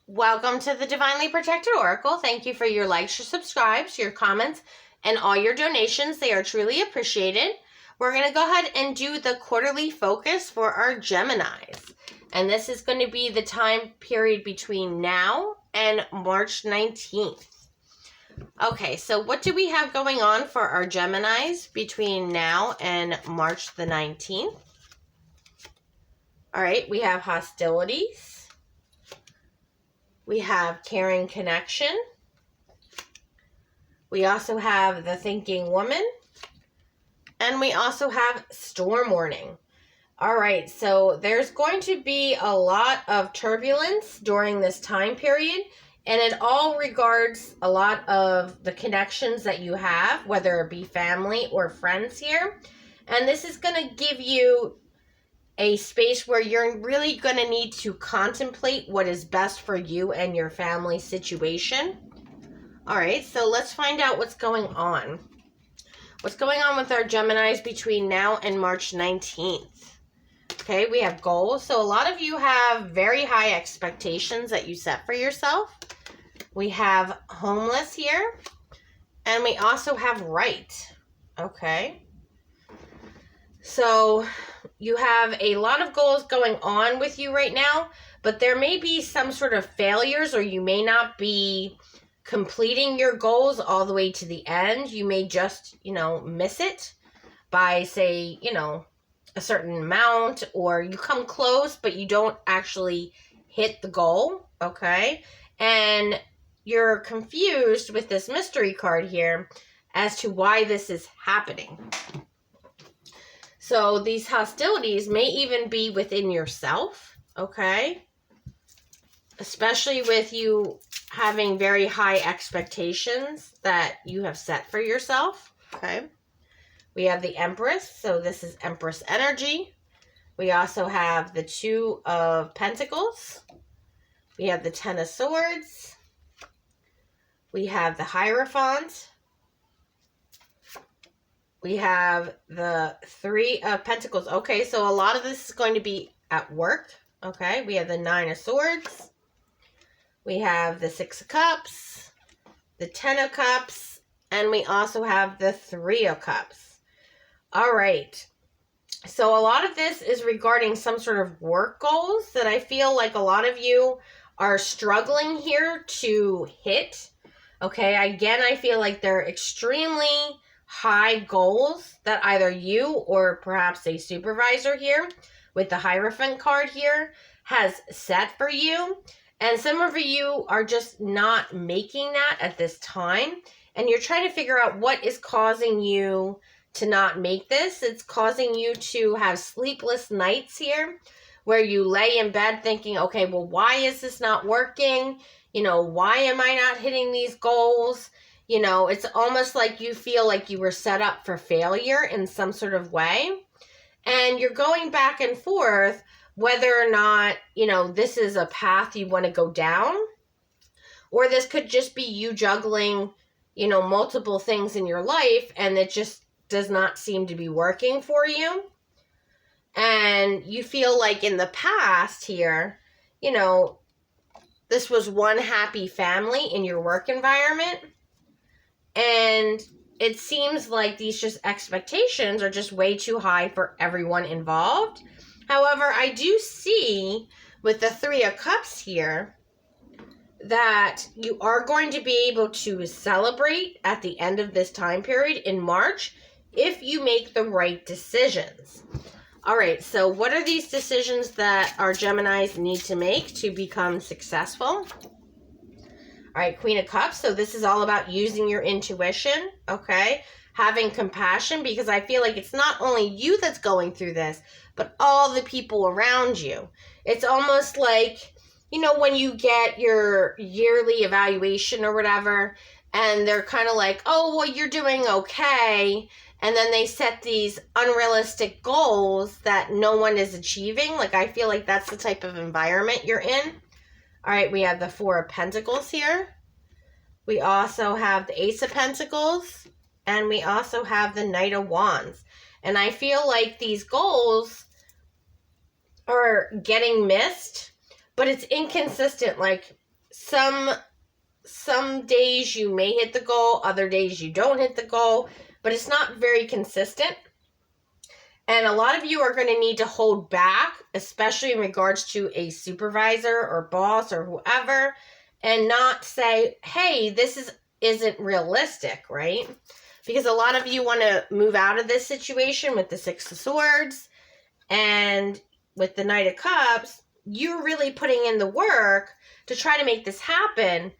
Welcome to the Divinely Protected Oracle. Thank you for your likes, your subscribes, your comments, and all your donations. They are truly appreciated. We're going to go ahead and do the quarterly focus for our Geminis. And this is going to be the time period between now and March 19th. Okay, so what do we have going on for our Geminis between now and March the 19th? All right, we have hostilities. We have caring connection. We also have the thinking woman. And we also have storm warning. All right, so there's going to be a lot of turbulence during this time period. And it all regards a lot of the connections that you have, whether it be family or friends here. And this is going to give you a space where you're really going to need to contemplate what is best for you and your family situation. All right, so let's find out what's going on. What's going on with our Geminis between now and March 19th? Okay, we have goals. So a lot of you have very high expectations that you set for yourself. We have homeless here. And we also have right. Okay. So you have a lot of goals going on with you right now, but there may be some sort of failures, or you may not be completing your goals all the way to the end. You may just, miss it by, say, a certain amount, or you come close, but you don't actually hit the goal, okay? And you're confused with this mystery card here as to why this is happening. So these hostilities may even be within yourself, okay? Especially with you having very high expectations that you have set for yourself, okay? We have the Empress, so this is Empress energy. We also have the Two of Pentacles. We have the Ten of Swords. We have the Hierophant. We have the Three of Pentacles. Okay, so a lot of this is going to be at work. Okay, we have the Nine of Swords. We have the Six of Cups, the Ten of Cups, and we also have the Three of Cups. All right. So a lot of this is regarding some sort of work goals that I feel like a lot of you are struggling here to hit. Okay, again, I feel like they're extremely high goals that either you or perhaps a supervisor here with the Hierophant card here has set for you. And some of you are just not making that at this time. And you're trying to figure out what is causing you to not make this. It's causing you to have sleepless nights here where you lay in bed thinking, okay, well, why is this not working? Why am I not hitting these goals? It's almost like you feel like you were set up for failure in some sort of way. And you're going back and forth whether or not, this is a path you want to go down. Or this could just be you juggling, multiple things in your life, and it just does not seem to be working for you. And you feel like in the past here, this was one happy family in your work environment. And it seems like these just expectations are just way too high for everyone involved. However, I do see with the Three of Cups here that you are going to be able to celebrate at the end of this time period in March if you make the right decisions. All right, so what are these decisions that our Geminis need to make to become successful? All right, Queen of Cups. So this is all about using your intuition, okay? Having compassion, because I feel like it's not only you that's going through this, but all the people around you. It's almost like, when you get your yearly evaluation or whatever, and they're kind of like, oh, well, you're doing okay. And then they set these unrealistic goals that no one is achieving. Like, I feel like that's the type of environment you're in. All right, we have the Four of Pentacles here. We also have the Ace of Pentacles. And we also have the Knight of Wands. And I feel like these goals are getting missed, but it's inconsistent. Like, some days you may hit the goal, other days you don't hit the goal, but it's not very consistent. And a lot of you are going to need to hold back, especially in regards to a supervisor or boss or whoever, and not say, hey, isn't realistic, right? Because a lot of you want to move out of this situation with the Six of Swords and with the Knight of Cups. You're really putting in the work to try to make this happen.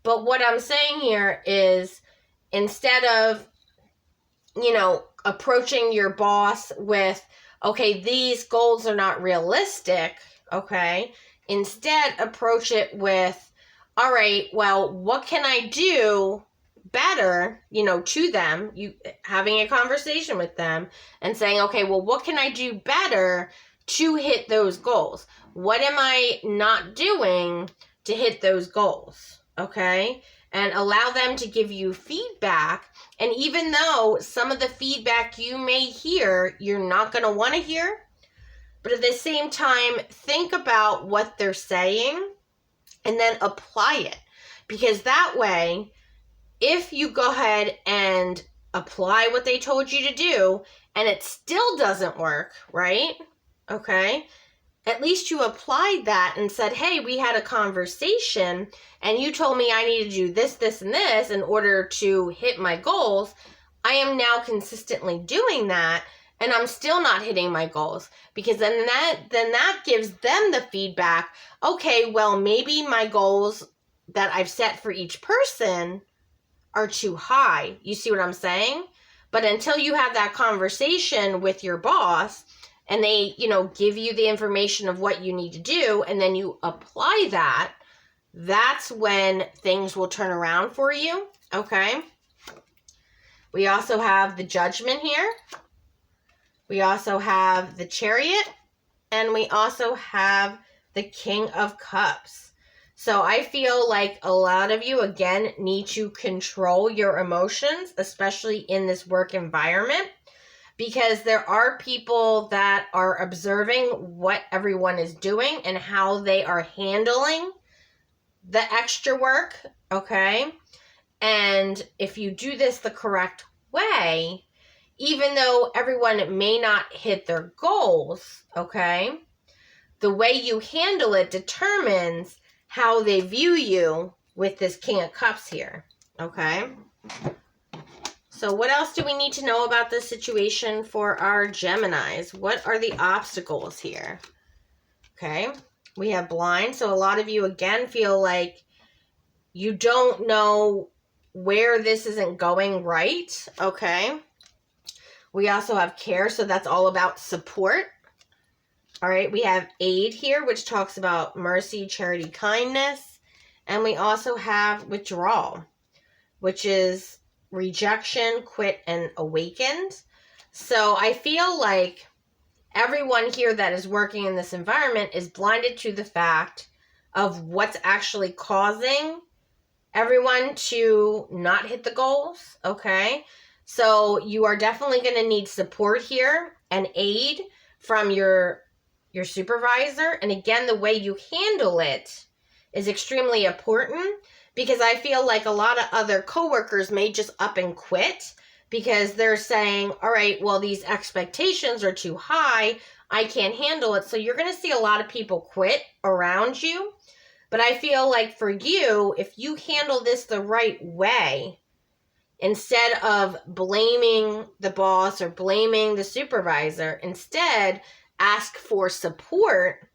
But what I'm saying here is, instead of, approaching your boss with, okay, these goals are not realistic, okay? Instead, approach it with, all right, well, what can I do better, to them? You having a conversation with them and saying, okay, well, what can I do better to hit those goals? What am I not doing to hit those goals? Okay? And allow them to give you feedback. And even though some of the feedback you may hear, you're not going to want to hear, but at the same time, think about what they're saying and then apply it. Because that way, if you go ahead and apply what they told you to do and it still doesn't work, right? Okay? At least you applied that and said, hey, we had a conversation and you told me I need to do this, this, and this in order to hit my goals. I am now consistently doing that and I'm still not hitting my goals, because then that gives them the feedback. Okay, well, maybe my goals that I've set for each person are too high. You see what I'm saying? But until you have that conversation with your boss and they, give you the information of what you need to do, and then you apply that, that's when things will turn around for you, okay? We also have the Judgment here. We also have the Chariot, and we also have the King of Cups. So I feel like a lot of you, again, need to control your emotions, especially in this work environment, because there are people that are observing what everyone is doing and how they are handling the extra work, okay? And if you do this the correct way, even though everyone may not hit their goals, okay, the way you handle it determines how they view you with this King of Cups here, okay? So what else do we need to know about this situation for our Geminis? What are the obstacles here? Okay, we have blind. So a lot of you, again, feel like you don't know where this isn't going right, okay? We also have care, so that's all about support. All right, we have aid here, which talks about mercy, charity, kindness. And we also have withdrawal, which is rejection, quit, and awakened. So I feel like everyone here that is working in this environment is blinded to the fact of what's actually causing everyone to not hit the goals, okay? So you are definitely going to need support here and aid from your supervisor. And again, the way you handle it is extremely important, because I feel like a lot of other coworkers may just up and quit because they're saying, all right, well, these expectations are too high. I can't handle it. So you're going to see a lot of people quit around you. But I feel like for you, if you handle this the right way, instead of blaming the boss or blaming the supervisor, instead ask for support.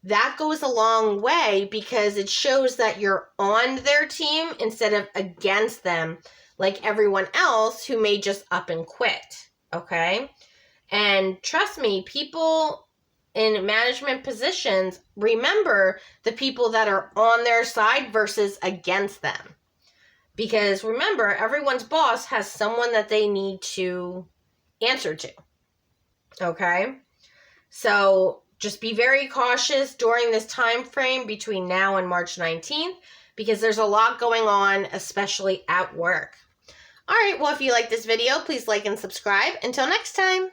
That goes a long way, because it shows that you're on their team instead of against them, like everyone else who may just up and quit, okay? And trust me, people in management positions remember the people that are on their side versus against them. Because remember, everyone's boss has someone that they need to answer to, okay? So just be very cautious during this time frame between now and March 19th, because there's a lot going on, especially at work. All right, well, if you like this video, please like and subscribe. Until next time.